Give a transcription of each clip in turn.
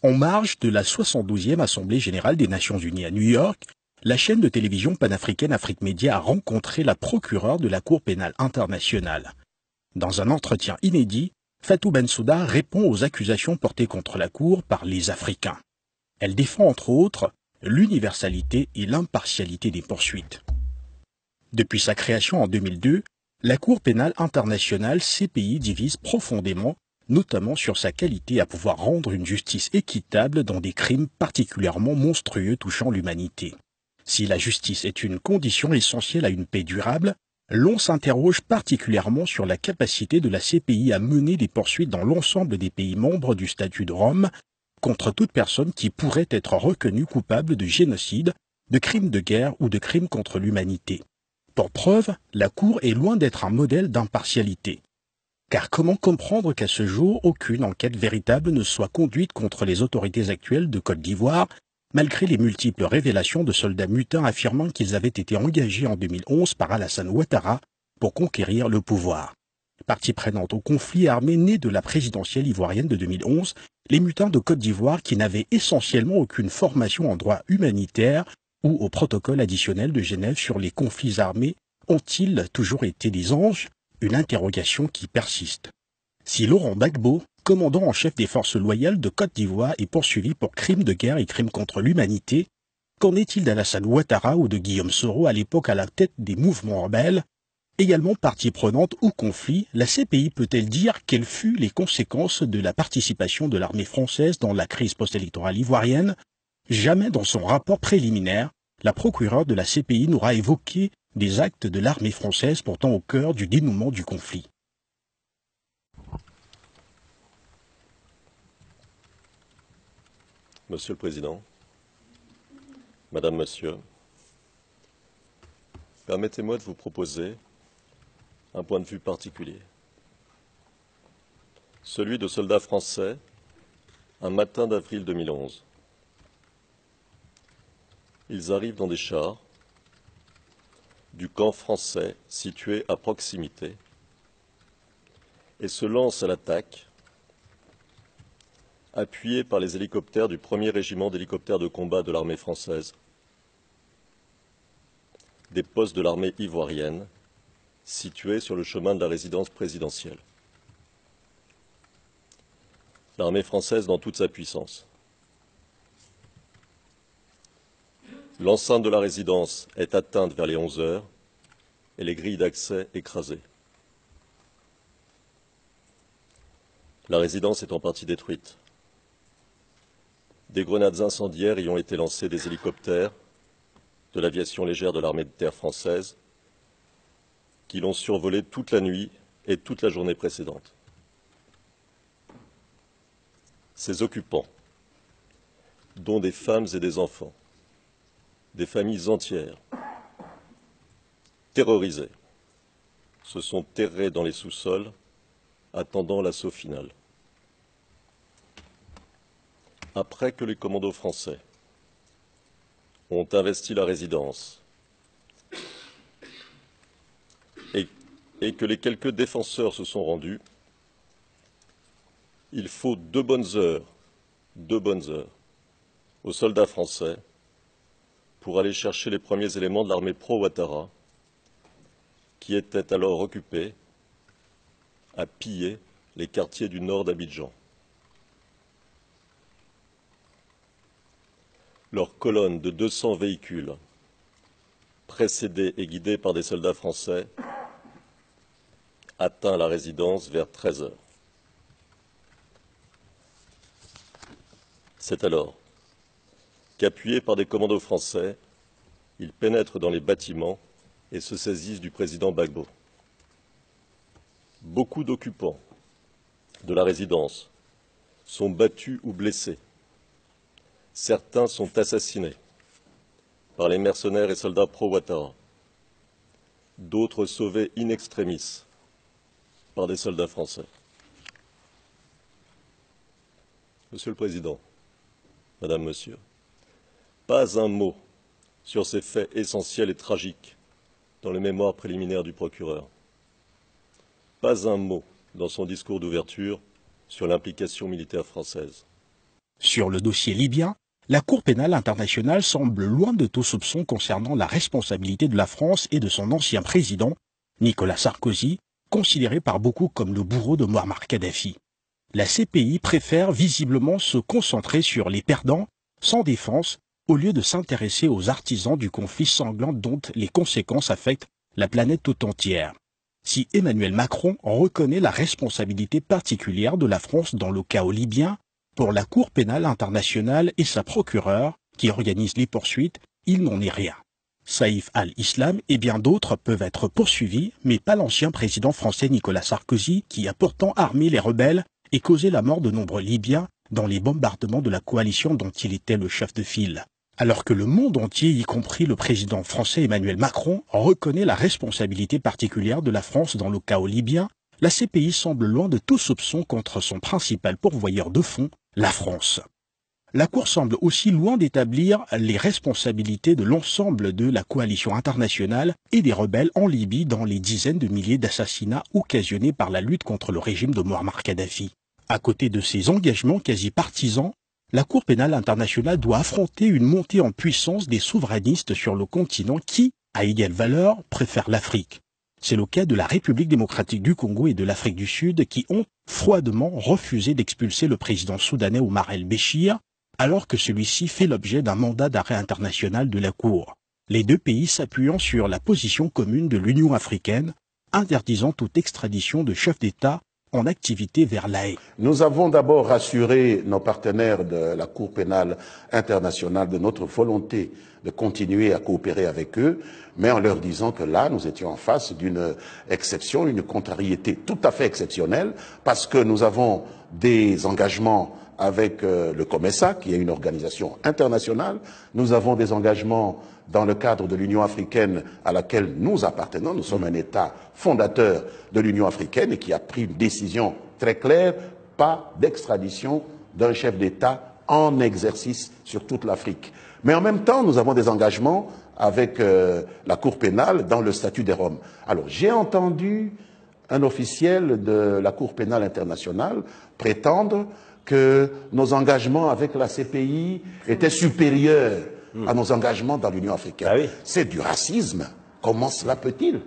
En marge de la 72e Assemblée générale des Nations unies à New York, la chaîne de télévision panafricaine Afrique Média a rencontré la procureure de la Cour pénale internationale. Dans un entretien inédit, Fatou Bensouda répond aux accusations portées contre la Cour par les Africains. Elle défend entre autres l'universalité et l'impartialité des poursuites. Depuis sa création en 2002, la Cour pénale internationale CPI divise profondément, notamment sur sa qualité à pouvoir rendre une justice équitable dans des crimes particulièrement monstrueux touchant l'humanité. Si la justice est une condition essentielle à une paix durable, l'on s'interroge particulièrement sur la capacité de la CPI à mener des poursuites dans l'ensemble des pays membres du statut de Rome contre toute personne qui pourrait être reconnue coupable de génocide, de crimes de guerre ou de crimes contre l'humanité. Pour preuve, la Cour est loin d'être un modèle d'impartialité. Car comment comprendre qu'à ce jour, aucune enquête véritable ne soit conduite contre les autorités actuelles de Côte d'Ivoire, malgré les multiples révélations de soldats mutins affirmant qu'ils avaient été engagés en 2011 par Alassane Ouattara pour conquérir le pouvoir. Partie prenante au conflit armé né de la présidentielle ivoirienne de 2011, les mutins de Côte d'Ivoire, qui n'avaient essentiellement aucune formation en droit humanitaire ou au protocole additionnel de Genève sur les conflits armés, ont-ils toujours été des anges? Une interrogation qui persiste. Si Laurent Gbagbo, commandant en chef des forces loyales de Côte d'Ivoire, est poursuivi pour crimes de guerre et crimes contre l'humanité, qu'en est-il d'Alassane Ouattara ou de Guillaume Soro à l'époque à la tête des mouvements rebelles? Également partie prenante au conflit, la CPI peut-elle dire quelles furent les conséquences de la participation de l'armée française dans la crise post-électorale ivoirienne? Jamais dans son rapport préliminaire, la procureure de la CPI n'aura évoqué des actes de l'armée française pourtant au cœur du dénouement du conflit. Monsieur le Président, Madame, Monsieur, permettez-moi de vous proposer un point de vue particulier. Celui de soldats français, un matin d'avril 2011. Ils arrivent dans des chars du camp français situé à proximité et se lancent à l'attaque, appuyés par les hélicoptères du 1er régiment d'hélicoptères de combat de l'armée française, des postes de l'armée ivoirienne situés sur le chemin de la résidence présidentielle. L'armée française dans toute sa puissance. L'enceinte de la résidence est atteinte vers les 11 heures et les grilles d'accès écrasées. La résidence est en partie détruite. Des grenades incendiaires y ont été lancées des hélicoptères de l'aviation légère de l'armée de terre française qui l'ont survolé toute la nuit et toute la journée précédente. Ces occupants, dont des femmes et des enfants, des familles entières, terrorisées, se sont terrés dans les sous-sols, attendant l'assaut final. Après que les commandos français ont investi la résidence et que les quelques défenseurs se sont rendus, il faut deux bonnes heures aux soldats français pour aller chercher les premiers éléments de l'armée pro-Ouattara qui étaient alors occupés à piller les quartiers du nord d'Abidjan. Leur colonne de 200 véhicules, précédés et guidés par des soldats français, atteint la résidence vers 13 heures. C'est alors qu'appuyés par des commandos français, ils pénètrent dans les bâtiments et se saisissent du président Gbagbo. Beaucoup d'occupants de la résidence sont battus ou blessés. Certains sont assassinés par les mercenaires et soldats pro-Ouattara. D'autres sauvés in extremis par des soldats français. Monsieur le Président, Madame, Monsieur, pas un mot sur ces faits essentiels et tragiques dans le mémoire préliminaire du procureur. Pas un mot dans son discours d'ouverture sur l'implication militaire française. Sur le dossier libyen, la Cour pénale internationale semble loin de tout soupçon concernant la responsabilité de la France et de son ancien président, Nicolas Sarkozy, considéré par beaucoup comme le bourreau de Muammar Kadhafi. La CPI préfère visiblement se concentrer sur les perdants, sans défense, au lieu de s'intéresser aux artisans du conflit sanglant dont les conséquences affectent la planète tout entière. Si Emmanuel Macron reconnaît la responsabilité particulière de la France dans le chaos libyen, pour la Cour pénale internationale et sa procureure, qui organise les poursuites, il n'en est rien. Saïf al-Islam et bien d'autres peuvent être poursuivis, mais pas l'ancien président français Nicolas Sarkozy, qui a pourtant armé les rebelles et causé la mort de nombreux Libyens dans les bombardements de la coalition dont il était le chef de file. Alors que le monde entier, y compris le président français Emmanuel Macron, reconnaît la responsabilité particulière de la France dans le chaos libyen, la CPI semble loin de tout soupçon contre son principal pourvoyeur de fonds, la France. La Cour semble aussi loin d'établir les responsabilités de l'ensemble de la coalition internationale et des rebelles en Libye dans les dizaines de milliers d'assassinats occasionnés par la lutte contre le régime de Muammar Kadhafi. À côté de ses engagements quasi partisans, la Cour pénale internationale doit affronter une montée en puissance des souverainistes sur le continent qui, à égale valeur, préfèrent l'Afrique. C'est le cas de la République démocratique du Congo et de l'Afrique du Sud qui ont froidement refusé d'expulser le président soudanais Omar el-Béchir, alors que celui-ci fait l'objet d'un mandat d'arrêt international de la Cour. Les deux pays s'appuyant sur la position commune de l'Union africaine, interdisant toute extradition de chefs d'État en activité vers La Haye. Nous avons d'abord rassuré nos partenaires de la Cour pénale internationale de notre volonté de continuer à coopérer avec eux, mais en leur disant que là, nous étions en face d'une exception, une contrariété tout à fait exceptionnelle, parce que nous avons des engagements avec le COMESA, qui est une organisation internationale. Nous avons des engagements dans le cadre de l'Union africaine à laquelle nous appartenons. Nous sommes un État fondateur de l'Union africaine et qui a pris une décision très claire, pas d'extradition d'un chef d'État en exercice sur toute l'Afrique. Mais en même temps, nous avons des engagements avec la Cour pénale dans le statut des Roms. Alors, j'ai entendu un officiel de la Cour pénale internationale prétendre que nos engagements avec la CPI étaient supérieurs à nos engagements dans l'Union africaine. Ah oui. C'est du racisme. Comment cela peut-il?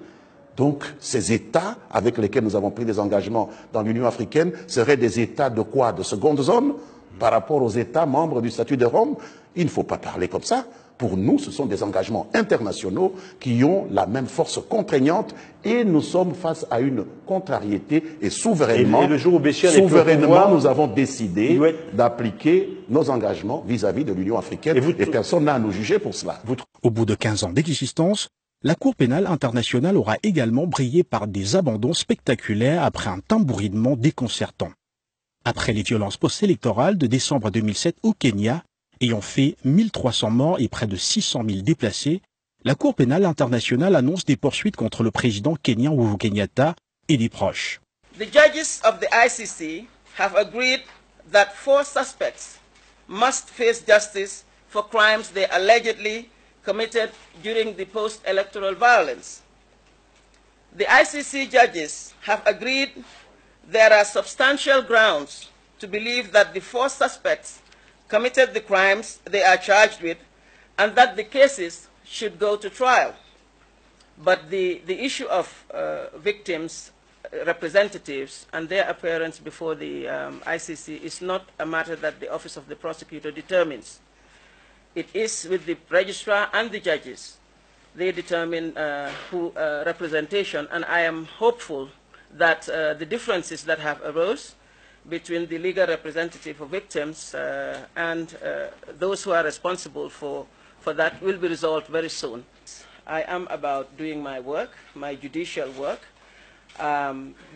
Donc, ces États avec lesquels nous avons pris des engagements dans l'Union africaine seraient des États de quoi? De seconde zone par rapport aux États membres du statut de Rome? Il ne faut pas parler comme ça. Pour nous, ce sont des engagements internationaux qui ont la même force contraignante et nous sommes face à une contrariété et souverainement, et le jour où Béchir n'est plus au pouvoir, nous avons décidé d'appliquer nos engagements vis-à-vis de l'Union africaine et personne n'a à nous juger pour cela. Au bout de 15 ans d'existence, la Cour pénale internationale aura également brillé par des abandons spectaculaires après un tambourinement déconcertant. Après les violences post-électorales de décembre 2007 au Kenya, ayant fait 1300 morts et près de 600 000 déplacés, la Cour pénale internationale annonce des poursuites contre le président kenyan Uhuru Kenyatta et des proches. The judges of the ICC have agreed that 4 suspects must face justice for crimes they allegedly committed during the post-electoral violence. The ICC judges have agreed there are substantial grounds to believe that the 4 suspects committed the crimes they are charged with and that the cases should go to trial. But the issue of victims' representatives and their appearance before the ICC is not a matter that the Office of the Prosecutor determines. It is with the registrar and the judges. They determine who representation, and I am hopeful that the differences that have arose between the legal representative of victims and those who are responsible for that will be resolved very soon. I am about doing my work, my judicial work.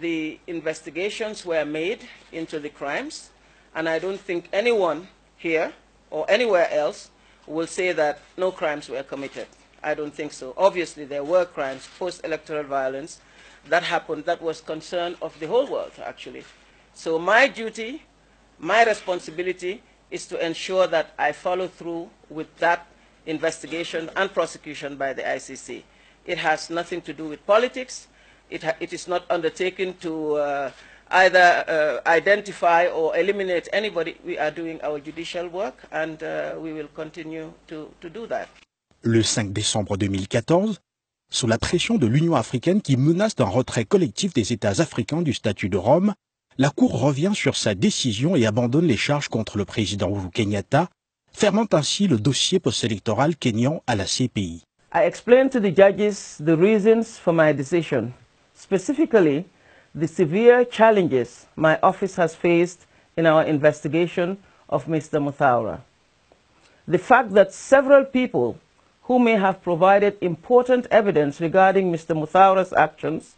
The investigations were made into the crimes, and I don't think anyone here or anywhere else will say that no crimes were committed. I don't think so. Obviously, there were crimes, post-electoral violence, that happened, that was concern of the whole world, actually. So my duty, my responsibility is to ensure that I follow through with that investigation and prosecution by the ICC. It has nothing to do with politics. It is not undertaken to either identify or eliminate anybody, we are doing our judicial work, and we will continue to do that. Le 5 décembre 2014, sous la pression de l'Union africaine qui menace d'un retrait collectif des États africains du statut de Rome, la Cour revient sur sa décision et abandonne les charges contre le président Uhuru Kenyatta, fermant ainsi le dossier post-électoral kényan à la CPI. I explained to the judges the reasons for my decision, specifically the severe challenges my office has faced in our investigation of Mr. Muthaura. The fact that several people who may have provided important evidence regarding Mr. Muthaura's actions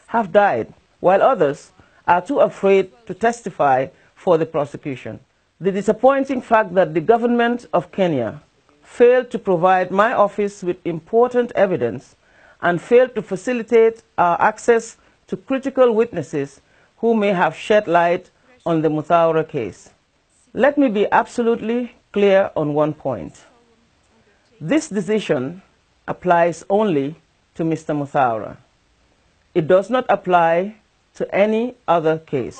have died, while others are too afraid to testify for the prosecution. The disappointing fact that the government of Kenya failed to provide my office with important evidence and failed to facilitate our access to critical witnesses who may have shed light on the Muthaura case. Let me be absolutely clear on one point. This decision applies only to Mr. Muthaura. It does not apply to any other case.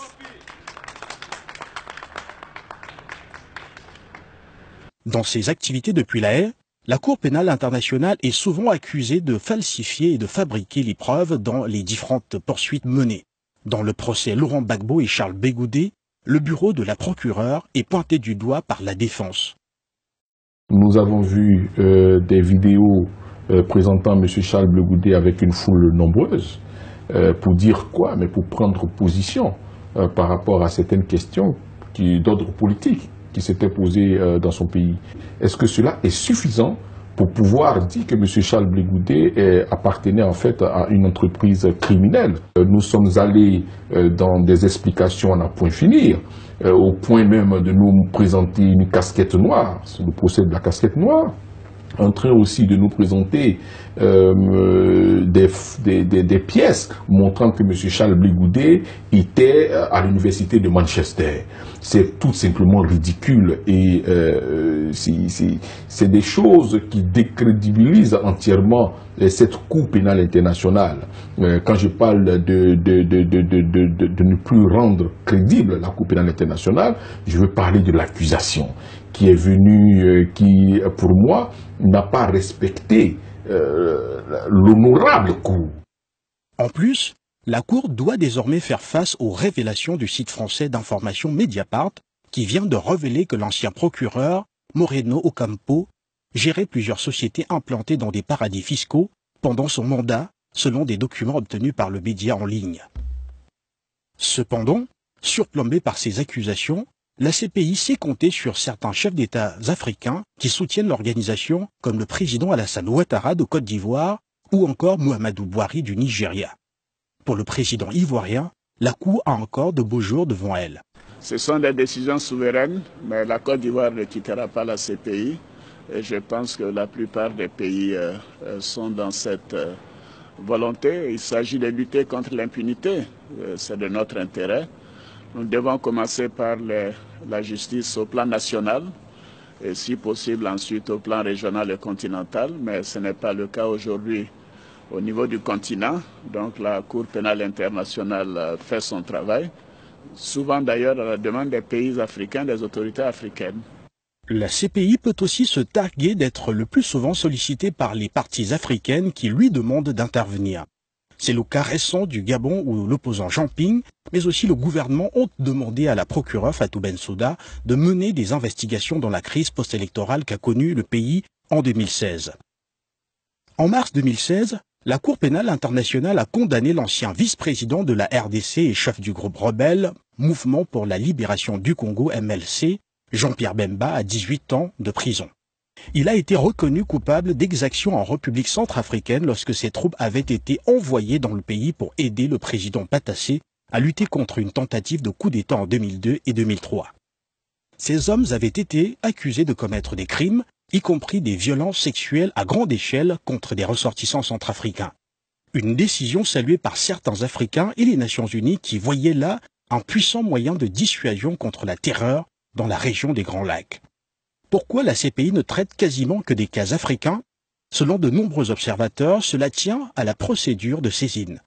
Dans ses activités depuis La Haye, la Cour pénale internationale est souvent accusée de falsifier et de fabriquer les preuves dans les différentes poursuites menées. Dans le procès Laurent Gbagbo et Charles Bégoudé, le bureau de la procureure est pointé du doigt par la défense. Nous avons vu des vidéos présentant M. Charles Bégoudé avec une foule nombreuse. Pour dire quoi? Mais pour prendre position par rapport à certaines questions d'ordre politique qui s'étaient posées dans son pays. Est-ce que cela est suffisant pour pouvoir dire que M. Charles Bégoudé appartenait en fait à une entreprise criminelle? Nous sommes allés dans des explications à n'en point finir, au point même de nous présenter une casquette noire, c'est le procès de la casquette noire, en train aussi de nous présenter des pièces montrant que M. Charles Bégoudé était à l'université de Manchester. C'est tout simplement ridicule et c'est des choses qui décrédibilisent entièrement cette Cour pénale internationale. Quand je parle de ne plus rendre crédible la Cour pénale internationale, je veux parler de l'accusation qui est venue, qui pour moi n'a pas respecté l'honorable Cour. En plus, la Cour doit désormais faire face aux révélations du site français d'information Mediapart qui vient de révéler que l'ancien procureur, Moreno Ocampo, gérait plusieurs sociétés implantées dans des paradis fiscaux pendant son mandat, selon des documents obtenus par le média en ligne. Cependant, surplombée par ces accusations, la CPI sait compter sur certains chefs d'État africains qui soutiennent l'organisation, comme le président Alassane Ouattara de Côte d'Ivoire ou encore Muhammadu Buhari du Nigeria. Pour le président ivoirien, la Cour a encore de beaux jours devant elle. Ce sont des décisions souveraines, mais la Côte d'Ivoire ne quittera pas la CPI. Et je pense que la plupart des pays sont dans cette volonté. Il s'agit de lutter contre l'impunité. C'est de notre intérêt. Nous devons commencer par la justice au plan national et si possible ensuite au plan régional et continental, mais ce n'est pas le cas aujourd'hui au niveau du continent. Donc la Cour pénale internationale fait son travail, souvent d'ailleurs à la demande des pays africains, des autorités africaines. La CPI peut aussi se targuer d'être le plus souvent sollicitée par les parties africaines qui lui demandent d'intervenir. C'est le cas récent du Gabon où l'opposant Jean Ping, mais aussi le gouvernement ont demandé à la procureure Fatou Bensouda de mener des investigations dans la crise post-électorale qu'a connue le pays en 2016. En mars 2016, la Cour pénale internationale a condamné l'ancien vice-président de la RDC et chef du groupe rebelle Mouvement pour la libération du Congo MLC, Jean-Pierre Bemba, à 18 ans de prison. Il a été reconnu coupable d'exactions en République centrafricaine lorsque ses troupes avaient été envoyées dans le pays pour aider le président Patassé à lutter contre une tentative de coup d'État en 2002 et 2003. Ces hommes avaient été accusés de commettre des crimes, y compris des violences sexuelles à grande échelle contre des ressortissants centrafricains. Une décision saluée par certains Africains et les Nations Unies qui voyaient là un puissant moyen de dissuasion contre la terreur dans la région des Grands Lacs. Pourquoi la CPI ne traite quasiment que des cas africains? Selon de nombreux observateurs, cela tient à la procédure de saisine.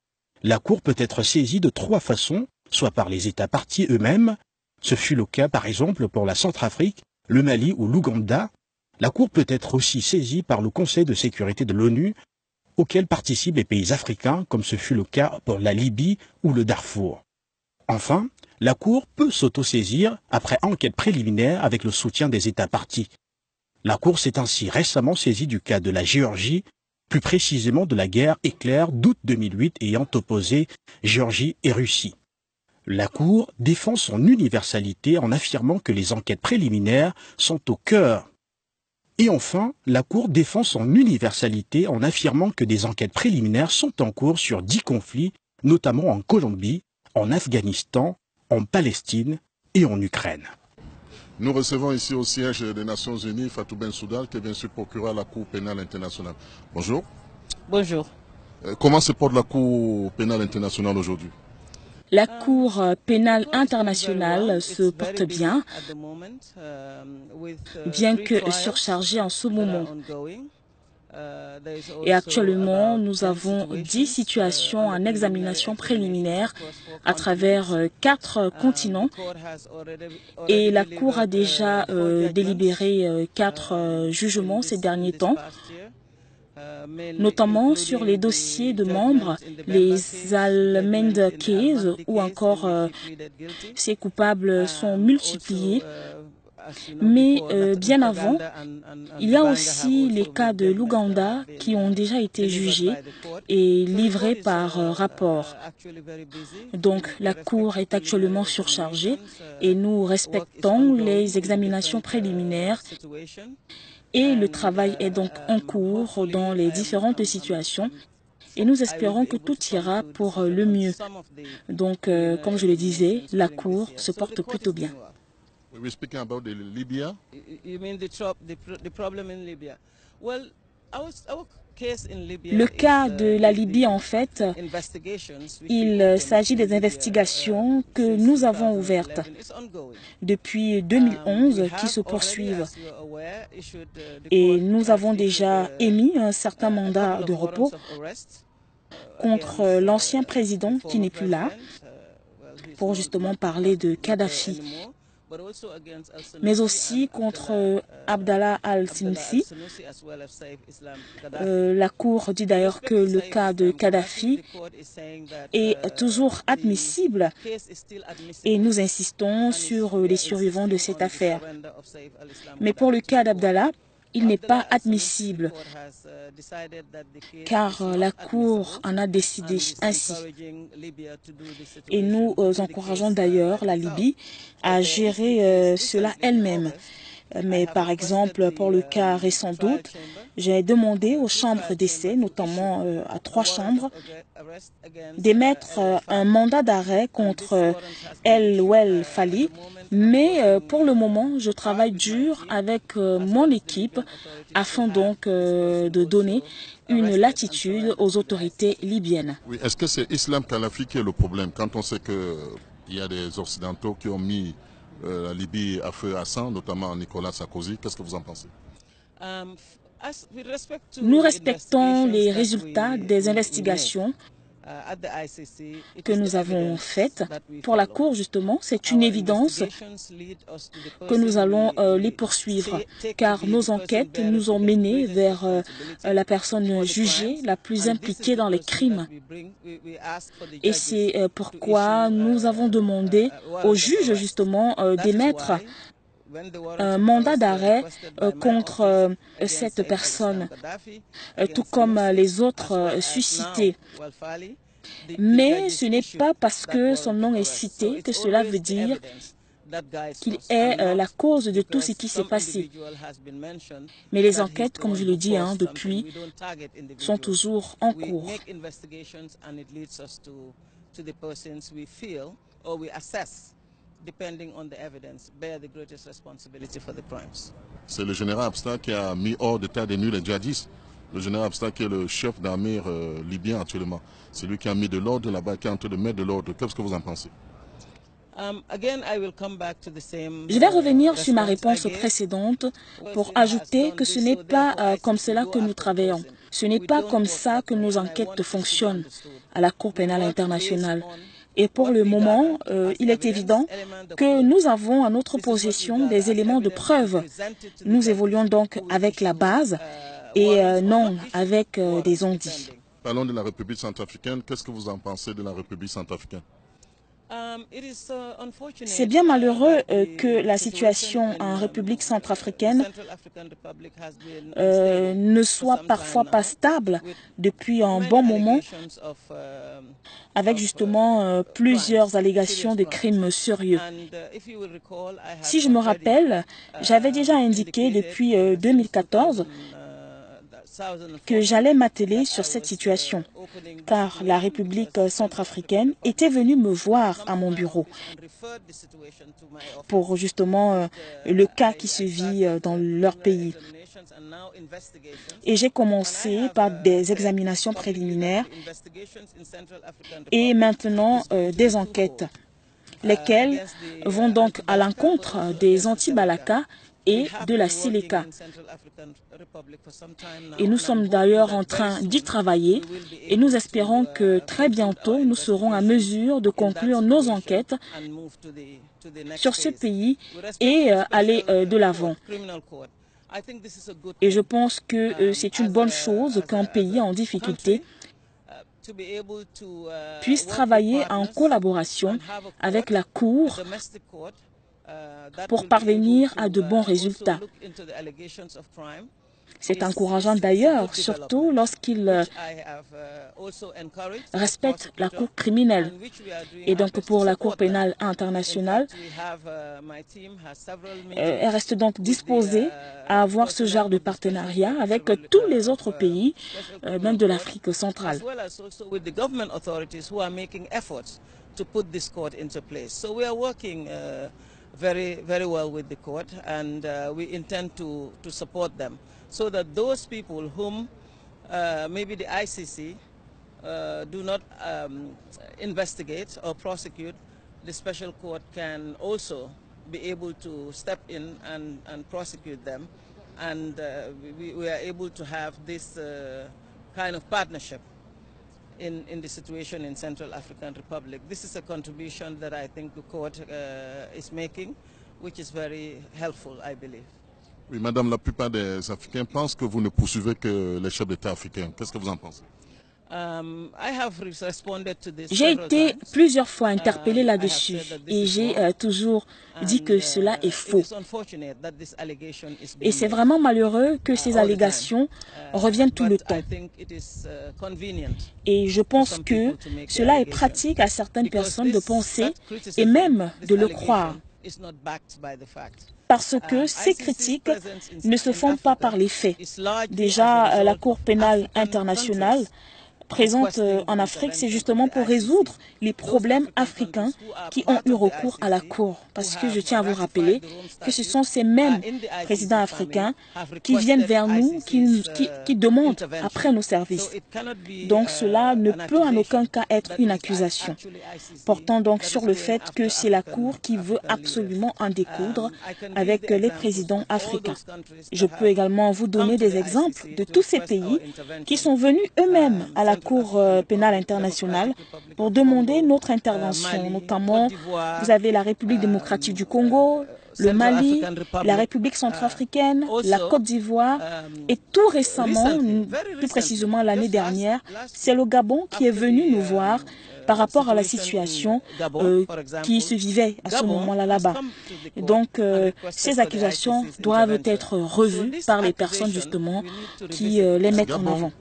La Cour peut être saisie de 3 façons, soit par les États parties eux-mêmes. Ce fut le cas par exemple pour la Centrafrique, le Mali ou l'Ouganda. La Cour peut être aussi saisie par le Conseil de sécurité de l'ONU, auquel participent les pays africains, comme ce fut le cas pour la Libye ou le Darfour. Enfin, la Cour peut s'autosaisir après enquête préliminaire avec le soutien des États parties. La Cour s'est ainsi récemment saisie du cas de la Géorgie, plus précisément de la guerre éclair d'août 2008 ayant opposé Géorgie et Russie. La Cour défend son universalité en affirmant que les enquêtes préliminaires sont au cœur. Et enfin, la Cour défend son universalité en affirmant que des enquêtes préliminaires sont en cours sur 10 conflits, notamment en Colombie, en Afghanistan, en Palestine et en Ukraine. Nous recevons ici au siège des Nations Unies Fatou Bensouda, qui est bien sûr procureur à la Cour pénale internationale. Bonjour. Bonjour. Comment se porte la Cour pénale internationale aujourd'hui? La Cour pénale internationale se porte bien, bien que surchargée en ce moment. Et actuellement, nous avons 10 situations en examination préliminaire à travers 4 continents. Et la Cour a déjà délibéré 4 jugements ces derniers temps, notamment sur les dossiers de membres, les Almend Case, où encore ces coupables sont multipliés. Mais bien avant, il y a aussi les cas de l'Ouganda qui ont déjà été jugés et livrés par rapport. Donc la Cour est actuellement surchargée et nous respectons les examinations préliminaires. Et le travail est donc en cours dans les différentes situations et nous espérons que tout ira pour le mieux. Donc, comme je le disais, la Cour se porte plutôt bien. We're speaking about the Libya. You mean the problem in Libya? Well, our case in Libya. Le cas de la Libye, en fait, il s'agit des investigations que nous avons ouvertes depuis 2011 qui se poursuivent. Et nous avons déjà émis un certain mandat de repos contre l'ancien président qui n'est plus là, pour justement parler de Kadhafi, mais aussi contre Abdallah al-Sinsi. La Cour dit d'ailleurs que le cas de Kadhafi est toujours admissible et nous insistons sur les survivants de cette affaire. Mais pour le cas d'Abdallah, il n'est pas admissible car la Cour en a décidé ainsi. Et nous encourageons d'ailleurs la Libye à gérer cela elle-même. Mais par exemple, pour le cas récent d'août, j'ai demandé aux chambres d'essai, notamment à 3 chambres, d'émettre un mandat d'arrêt contre El Wel Fali. Mais pour le moment, je travaille dur avec mon équipe afin donc de donner une latitude aux autorités libyennes. Oui, est-ce que c'est Islam Kadhafi qui est le problème quand on sait qu'il y a des Occidentaux qui ont mis la Libye à feu à sang, notamment Nicolas Sarkozy? Qu'est-ce que vous en pensez? Nous respectons les résultats des investigations que nous avons faites. Pour la Cour, justement, c'est une évidence que nous allons les poursuivre, car nos enquêtes nous ont menés vers la personne jugée la plus impliquée dans les crimes. Et c'est pourquoi nous avons demandé au juge, justement, d'émettre un mandat d'arrêt contre cette personne, tout comme les autres suscités. Mais ce n'est pas parce que son nom est cité que cela veut dire qu'il est la cause de tout ce qui s'est passé. Mais les enquêtes, comme je le dis depuis, sont toujours en cours. C'est le général Haftar qui a mis hors d'état de nuire les djihadistes. Le général Haftar qui est le chef d'armée libyen actuellement. C'est lui qui a mis de l'ordre là-bas, qui est en train de mettre de l'ordre. Qu'est-ce que vous en pensez? Je vais revenir sur ma réponse précédente pour ajouter que ce n'est pas comme cela que nous travaillons. Ce n'est pas comme ça que nos enquêtes fonctionnent à la Cour pénale internationale. Et pour le moment, il est évident que nous avons à notre possession des éléments de preuve. Nous évoluons donc avec la base et non avec des on-dit. Parlons de la République centrafricaine. Qu'est-ce que vous en pensez de la République centrafricaine? C'est bien malheureux que la situation en République centrafricaine ne soit parfois pas stable depuis un bon moment, avec justement plusieurs allégations de crimes sérieux. Si je me rappelle, j'avais déjà indiqué depuis 2014 que j'allais m'atteler sur cette situation, car la République centrafricaine était venue me voir à mon bureau pour justement le cas qui se vit dans leur pays. Et j'ai commencé par des examinations préliminaires et maintenant des enquêtes, lesquelles vont donc à l'encontre des anti-Balaka et de la Séléka. Et nous sommes d'ailleurs en train d'y travailler et nous espérons que très bientôt nous serons à mesure de conclure nos enquêtes sur ce pays et aller de l'avant. Et je pense que c'est une bonne chose qu'un pays en difficulté puisse travailler en collaboration avec la Cour pour parvenir à de bons résultats. C'est encourageant d'ailleurs, surtout lorsqu'il respecte la Cour criminelle. Et donc pour la Cour pénale internationale, elle reste donc disposée à avoir ce genre de partenariat avec tous les autres pays, même de l'Afrique centrale. Very well with the court, and we intend to support them so that those people whom maybe the ICC do not investigate or prosecute, the special court can also be able to step in and prosecute them, and we are able to have this kind of partnership in the situation in Central African Republic. This is a contribution that I think the court is making, which is very helpful, I believe. Oui, madame, la plupart des Africains pensent que vous ne poursuivez que les chefs d'État africains. Qu'est-ce que vous en pensez? J'ai été plusieurs fois interpellée là-dessus et j'ai toujours dit que cela est faux. Et c'est vraiment malheureux que ces allégations reviennent tout le temps. Et je pense que cela est pratique à certaines personnes de penser et même de le croire. Parce que ces critiques ne se font pas par les faits. Déjà, la Cour pénale internationale présente en Afrique, c'est justement pour résoudre les problèmes africains qui ont eu recours à la Cour. Parce que je tiens à vous rappeler que ce sont ces mêmes présidents africains qui viennent vers nous, qui demandent après nos services. Donc cela ne peut en aucun cas être une accusation. Portant donc sur le fait que c'est la Cour qui veut absolument en découdre avec les présidents africains. Je peux également vous donner des exemples de tous ces pays qui sont venus eux-mêmes à la Cour pénale internationale pour demander notre intervention. Notamment, vous avez la République démocratique du Congo, le Mali, la République centrafricaine, la Côte d'Ivoire et tout récemment, plus précisément l'année dernière, c'est le Gabon qui est venu nous voir par rapport à la situation qui se vivait à ce moment-là là-bas. Donc, ces accusations doivent être revues par les personnes justement qui les mettent en avant.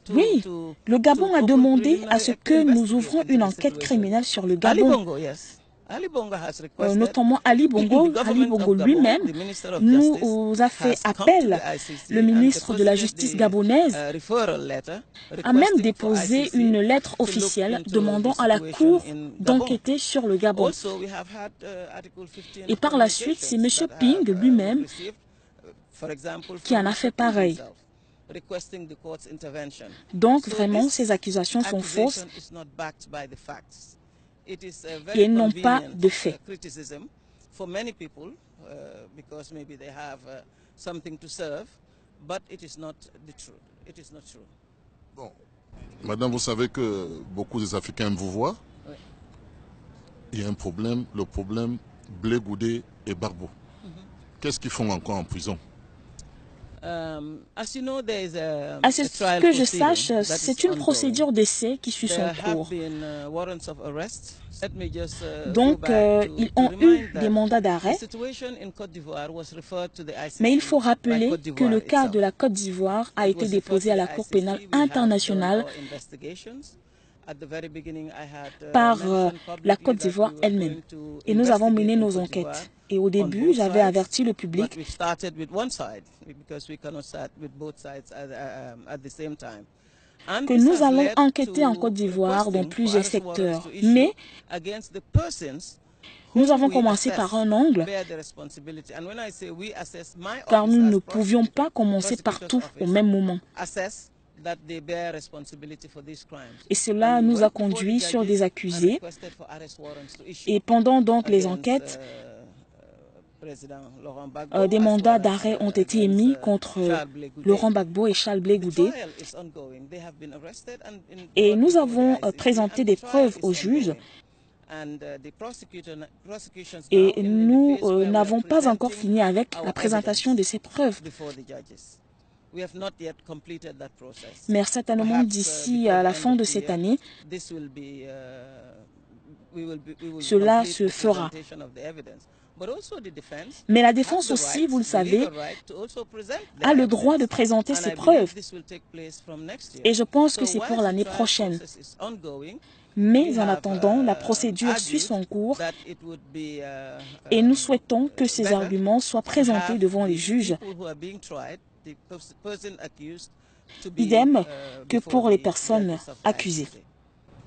Oui, le Gabon a demandé à ce que nous ouvrions une enquête criminelle sur le Gabon. Notamment Ali Bongo lui-même nous a fait appel. Le ministre de la Justice gabonaise a même déposé une lettre officielle demandant à la Cour d'enquêter sur le Gabon. Et par la suite, c'est M. Ping lui-même qui en a fait pareil. Donc vraiment, ces accusations sont fausses et n'ont pas de fait. Bon, Madame, vous savez que beaucoup des Africains vous voient. Oui. Il y a un problème, le problème Blé Goudé et Barbeau. Qu'est-ce qu'ils font encore en prison? À ce que je sache, c'est une procédure d'essai qui suit son cours. Donc, ils ont eu des mandats d'arrêt, mais il faut rappeler que le cas de la Côte d'Ivoire a été déposé à la Cour pénale internationale par la Côte d'Ivoire elle-même. Et nous avons mené nos enquêtes. Et au début, j'avais averti le public que nous allons enquêter en Côte d'Ivoire dans plusieurs secteurs. Mais nous avons commencé par un angle, car nous ne pouvions pas commencer partout au même moment. Et cela nous a conduits sur des accusés. Et pendant donc les enquêtes, des mandats d'arrêt ont été émis contre Laurent Gbagbo et Charles Blé Goudé. Et nous avons présenté des preuves aux juges. Et nous n'avons pas encore fini avec la présentation de ces preuves. Mais certainement d'ici à la fin de cette année, cela se fera. Mais la défense aussi, vous le savez, a le droit de présenter ses preuves. Et je pense que c'est pour l'année prochaine. Mais en attendant, la procédure suit son cours et nous souhaitons que ces arguments soient présentés devant les juges. Idem que pour les personnes accusées.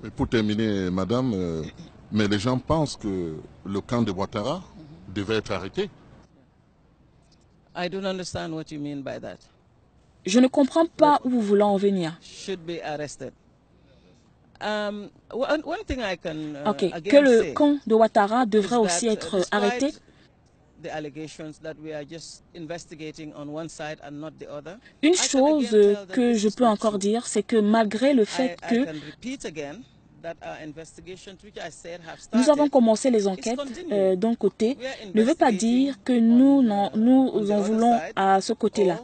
Et pour terminer, madame, mais les gens pensent que le camp de Ouattara devait être arrêté. Je ne comprends pas où vous voulez en venir. Que le camp de Ouattara devrait aussi être arrêté. Une chose que je peux encore dire, c'est que malgré le fait que nous avons commencé les enquêtes d'un côté, ne veut pas dire que nous en voulons à ce côté-là.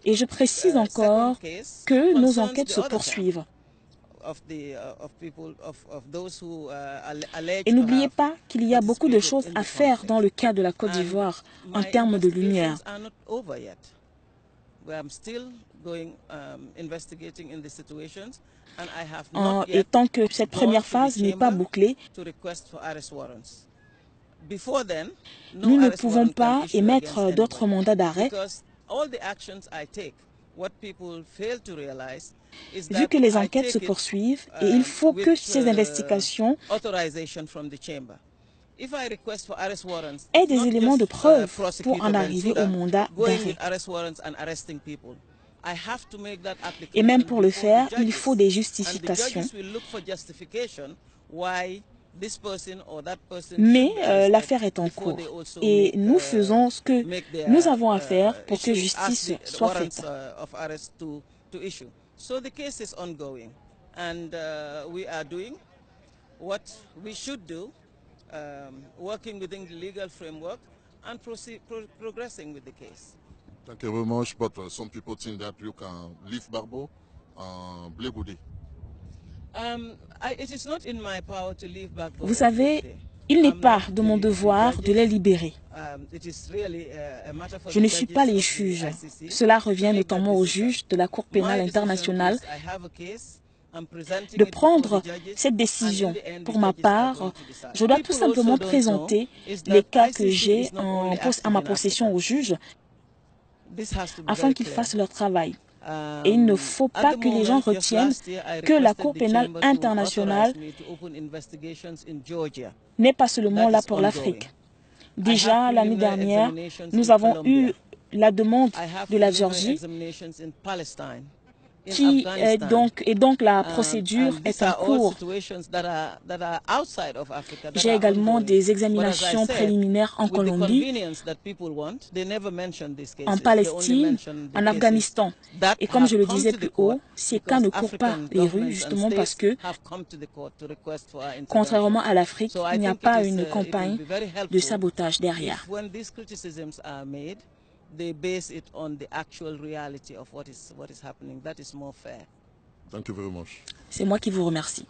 Et je précise encore que nos enquêtes se poursuivent. Et n'oubliez pas qu'il y a beaucoup de choses à faire dans le cas de la Côte d'Ivoire en termes de lumière. Et tant que cette première phase n'est pas bouclée, nous ne pouvons pas émettre d'autres mandats d'arrêt. Vu que les enquêtes se poursuivent, et il faut que ces investigations aient des éléments de preuve pour en arriver au mandat d'arrêt. Et même pour le faire, il faut des justifications. Mais l'affaire est en cours et nous faisons ce que nous avons à faire pour que justice soit faite. So the case is ongoing, and we are doing what we should do, working within the legal framework and progressing with the case. Thank you very much, but some people think that you can leave Barbeau Blé Goudé. It is not in my power to leave Barbeau. Vous savez, il n'est pas de mon devoir de les libérer. Je ne suis pas les juges. Cela revient notamment aux juges de la Cour pénale internationale de prendre cette décision. Pour ma part, je dois tout simplement présenter les cas que j'ai à ma possession aux juges afin qu'ils fassent leur travail. Et il ne faut pas que les gens retiennent que la Cour pénale internationale n'est pas seulement là pour l'Afrique. Déjà, l'année dernière, nous avons eu la demande de la Géorgie donc la procédure est en cours. J'ai également des examinations préliminaires en Colombie, en Palestine, en Afghanistan. Et comme je le disais plus haut, ces cas ne courent pas les rues justement parce que, contrairement à l'Afrique, il n'y a pas une campagne de sabotage derrière. They base it on the actual reality of what is happening. That is more fair. Thank you very much. C'est moi qui vous remercie.